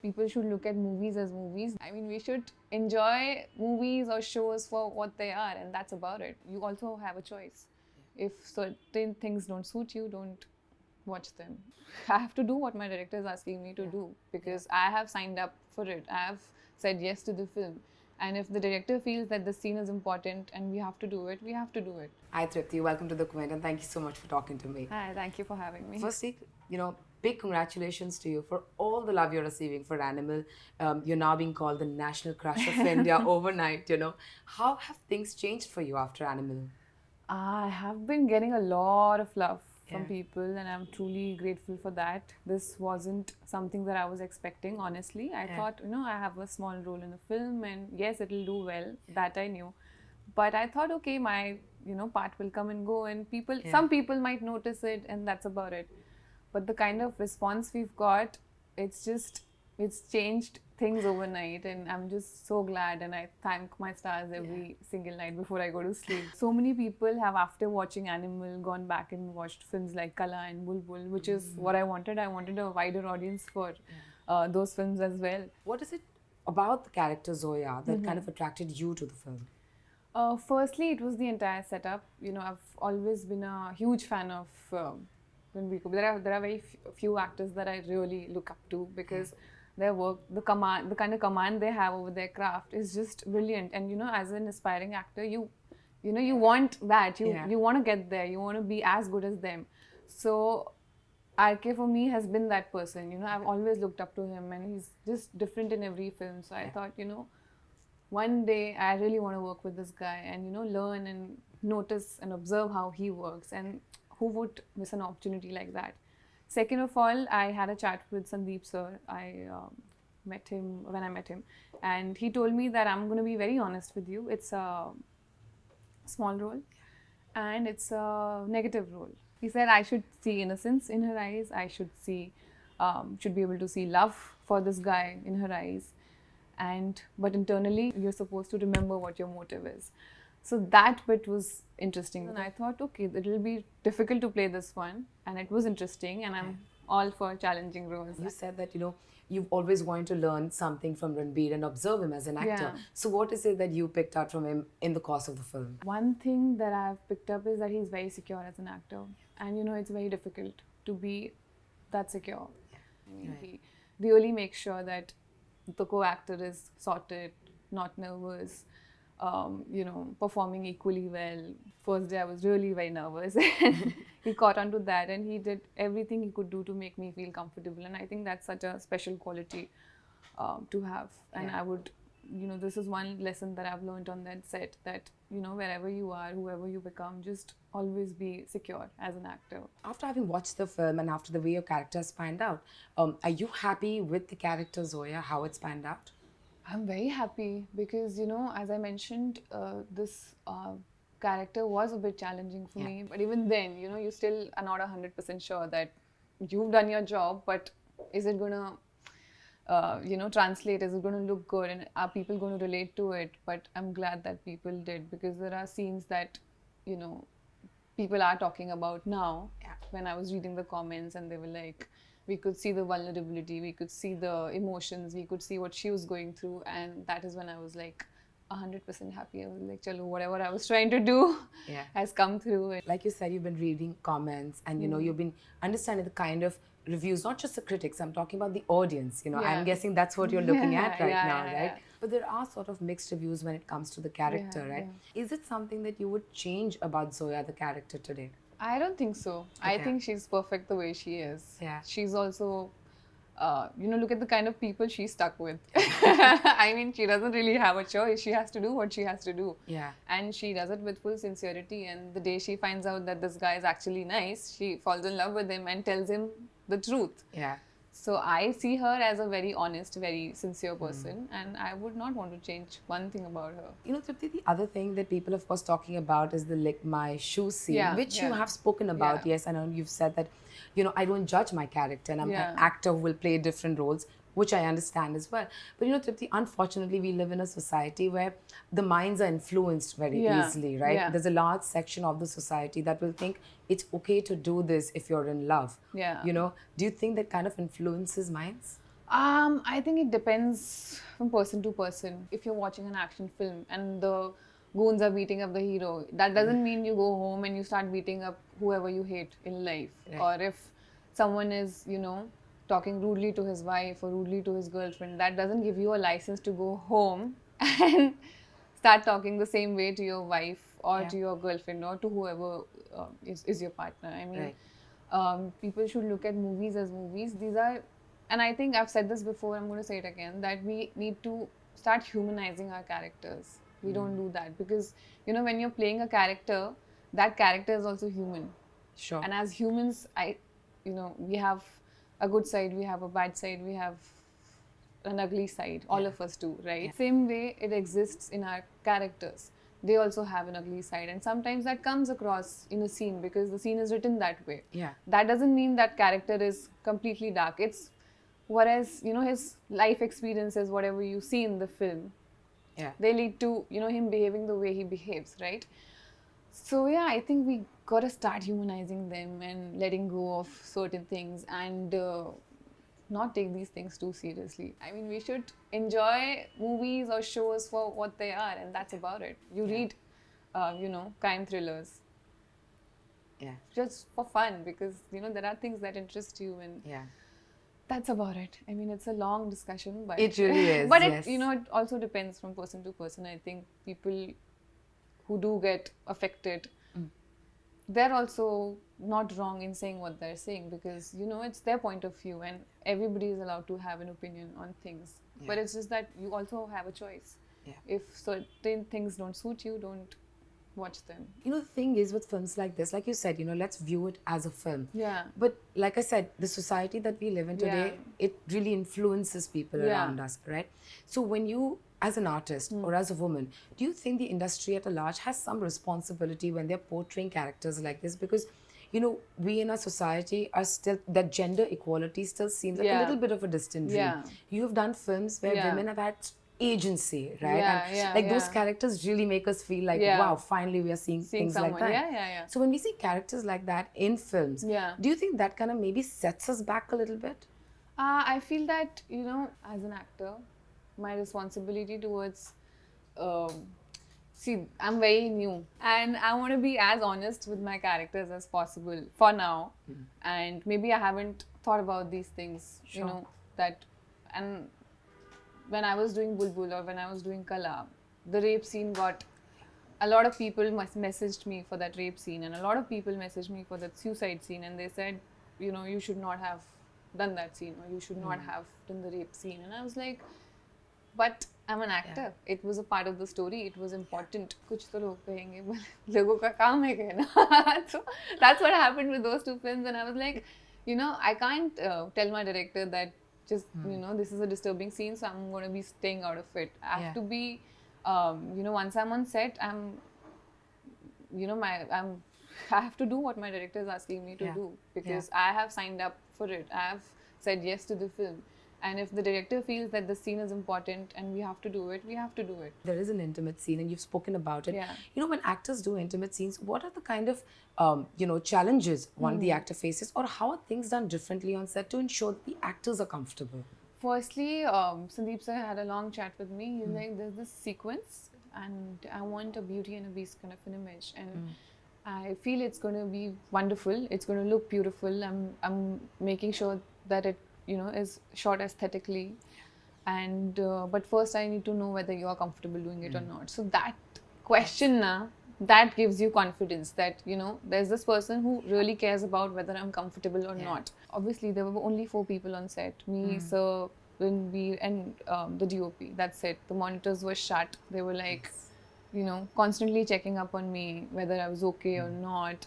People should look at movies as movies. I mean, we should enjoy movies or shows for what they are, and that's about it. You also have a choice. If certain things don't suit you, don't watch them. I have to do what my director is asking me to do because I have signed up for it. I have said yes to the film. And if the director feels that the scene is important and we have to do it, we have to do it. Hi Tripti, welcome to the Quint and thank you so much for talking to me. Hi, thank you for having me. Firstly, big congratulations to you for all the love you're receiving for Animal. You're now being called the national crush of India overnight, How have things changed for you after Animal? I have been getting a lot of love from people and I'm truly grateful for that. This wasn't something that I was expecting, honestly. I thought, I have a small role in a film and yes, it'll do well. That I knew. But I thought, okay, my, part will come and go and some people might notice it and that's about it. But the kind of response we've got, it's changed things overnight and I'm just so glad and I thank my stars every single night before I go to sleep. So many people have, after watching Animal, gone back and watched films like Kala and Bulbul, which is what I wanted. I wanted a wider audience for those films as well. What is it about the character Zoya that kind of attracted you to the film? Firstly, it was the entire setup. I've always been a huge fan of Ranbir Kapoor. There are very few actors that I really look up to because their work, the kind of command they have over their craft is just brilliant. And as an aspiring actor, you want that. You want to get there. You want to be as good as them. So RK for me has been that person. I've always looked up to him, and he's just different in every film. So I thought, one day I really want to work with this guy and learn and notice and observe how he works, and who would miss an opportunity like that. Second of all, I had a chat with Sandeep sir. I met him when I met him, and he told me that I'm going to be very honest with you. It's a small role and it's a negative role. He said I should see innocence in her eyes. I should be able to see love for this guy in her eyes. But internally, you're supposed to remember what your motive is. So that bit was interesting. And I thought, okay, it'll be difficult to play this one. And it was interesting. And I'm all for challenging roles. You said that, you've always wanted to learn something from Ranbir and observe him as an actor. So what is it that you picked out from him in the course of the film? One thing that I've picked up is that he's very secure as an actor. And, it's very difficult to be that secure. He really makes sure that the co-actor is sorted, not nervous, performing equally well. First day I was really very nervous. He caught on to that and he did everything he could do to make me feel comfortable. And I think that's such a special quality to have. And I would, this is one lesson that I've learned on that set, that, wherever you are, whoever you become, just always be secure as an actor. After having watched the film and after the way your character has panned out, are you happy with the character Zoya, how it's panned out? I'm very happy because, as I mentioned, this character was a bit challenging for me. But even then, you still are not 100% sure that you've done your job, but is it going to, translate? Is it going to look good? And are people going to relate to it? But I'm glad that people did, because there are scenes that, people are talking about now. When I was reading the comments and they were like, we could see the vulnerability, we could see the emotions, we could see what she was going through. And that is when I was like 100% happy. I was like, chalo, whatever I was trying to do has come through. Like you said, you've been reading comments and, you've been understanding the kind of reviews, not just the critics, I'm talking about the audience. I'm guessing that's what you're looking at right now, right? But there are sort of mixed reviews when it comes to the character, right? Is it something that you would change about Zoya, the character, today? I don't think so. I think she's perfect the way she is. She's also, look at the kind of people she's stuck with. I mean, she doesn't really have a choice. She has to do what she has to do. And she does it with full sincerity. And the day she finds out that this guy is actually nice, she falls in love with him and tells him the truth. So I see her as a very honest, very sincere person, and I would not want to change one thing about her. Tripti, the other thing that people, of course, talking about is the lick my shoe scene, which you have spoken about. Yes, I know you've said that, I don't judge my character and I'm an actor who will play different roles, which I understand as well. But Tripti, unfortunately, we live in a society where the minds are influenced very easily, right? There's a large section of the society that will think it's okay to do this if you're in love. Do you think that kind of influences minds? I think it depends from person to person. If you're watching an action film and the goons are beating up the hero, that doesn't mean you go home and you start beating up whoever you hate in life. Right. Or if someone is, talking rudely to his wife or rudely to his girlfriend, that doesn't give you a license to go home and start talking the same way to your wife or to your girlfriend or to whoever is your partner. I mean, people should look at movies as movies. These are, and I think I've said this before, I'm going to say it again, that we need to start humanizing our characters. We don't do that because, when you're playing a character, that character is also human. Sure. And as humans, we have a good side, we have a bad side, we have an ugly side. All of us do, right? Yeah. Same way it exists in our characters. They also have an ugly side, and sometimes that comes across in a scene because the scene is written that way. Yeah. That doesn't mean that character is completely dark. It's whereas, his life experiences, whatever you see in the film, they lead to, him behaving the way he behaves, right? So yeah, I think we gotta start humanizing them and letting go of certain things and not take these things too seriously. I mean, we should enjoy movies or shows for what they are, and that's about it. You read, crime thrillers. Yeah. Just for fun, because, there are things that interest you, and that's about it. I mean, it's a long discussion, but... It really is, but yes. it also depends from person to person. I think people who do get affected, they're also not wrong in saying what they're saying because, it's their point of view and everybody is allowed to have an opinion on things. Yeah. But it's just that you also have a choice. Yeah. If certain things don't suit you, don't watch them. The thing is with films like this, like you said, let's view it as a film. Yeah. But like I said, the society that we live in today, it really influences people around us, right? So when you, as an artist or as a woman, do you think the industry at large has some responsibility when they're portraying characters like this? Because, we in our society are still, that gender equality still seems like a little bit of a distant dream. You've done films where women have had agency, right? Those characters really make us feel like, wow, finally we are seeing things someone. like that. So when we see characters like that in films, do you think that kind of maybe sets us back a little bit? I feel that, as an actor, my responsibility towards I'm very new and I want to be as honest with my characters as possible for now. And maybe I haven't thought about these things, that, and when I was doing Bulbul or when I was doing Kala, the rape scene got, a lot of people messaged me for that rape scene and a lot of people messaged me for that suicide scene, and they said, you should not have done that scene or you should not have done the rape scene. And I was like, but I'm an actor. It was a part of the story. It was important. Kuch to log kahenge, logo ka kaam hai kehna. So that's what happened with those two films. And I was like, I can't tell my director that just, this is a disturbing scene, so I'm going to be staying out of it. I have to be, once I'm on set, I have to do what my director is asking me to do because I have signed up for it. I have said yes to the film. And if the director feels that the scene is important and we have to do it, we have to do it. There is an intimate scene and you've spoken about it. Yeah. When actors do intimate scenes, what are the kind of, challenges the actor faces, or how are things done differently on set to ensure that the actors are comfortable? Firstly, Sandeep sir had a long chat with me. He's like, there's this sequence and I want a Beauty and a Beast kind of an image. And I feel it's going to be wonderful. It's going to look beautiful. I'm making sure that it is shot aesthetically, and but first I need to know whether you are comfortable doing it or not. So that question that gives you confidence that there's this person who really cares about whether I'm comfortable or not. Obviously there were only 4 people on set, me, Sir, Ranbir and the DOP. That's it. The monitors were shut. They were like constantly checking up on me whether I was okay or not,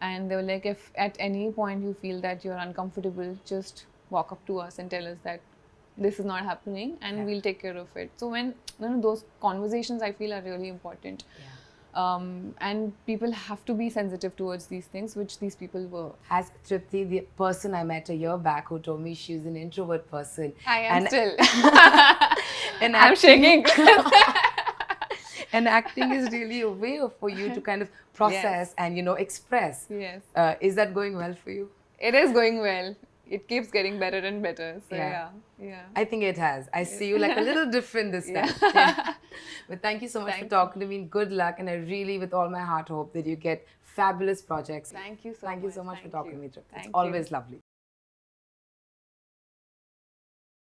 and they were like, if at any point you feel that you're uncomfortable, just walk up to us and tell us that this is not happening and we'll take care of it. So when those conversations I feel are really important. And people have to be sensitive towards these things, which these people were. As Tripti, the person I met a year back who told me she's an introvert person. I am still. And I'm shaking. And acting is really a way for you to kind of process and express. Yes. Is that going well for you? It is going well. it keeps getting better and better. So yeah. I think it has. I see you like a little different this time. Yeah. But thank you so much for talking to me. Good luck, and I really, with all my heart, hope that you get fabulous projects. Thank you so much. Thank you so much for talking to me, Tripti. It's Thank always you. lovely.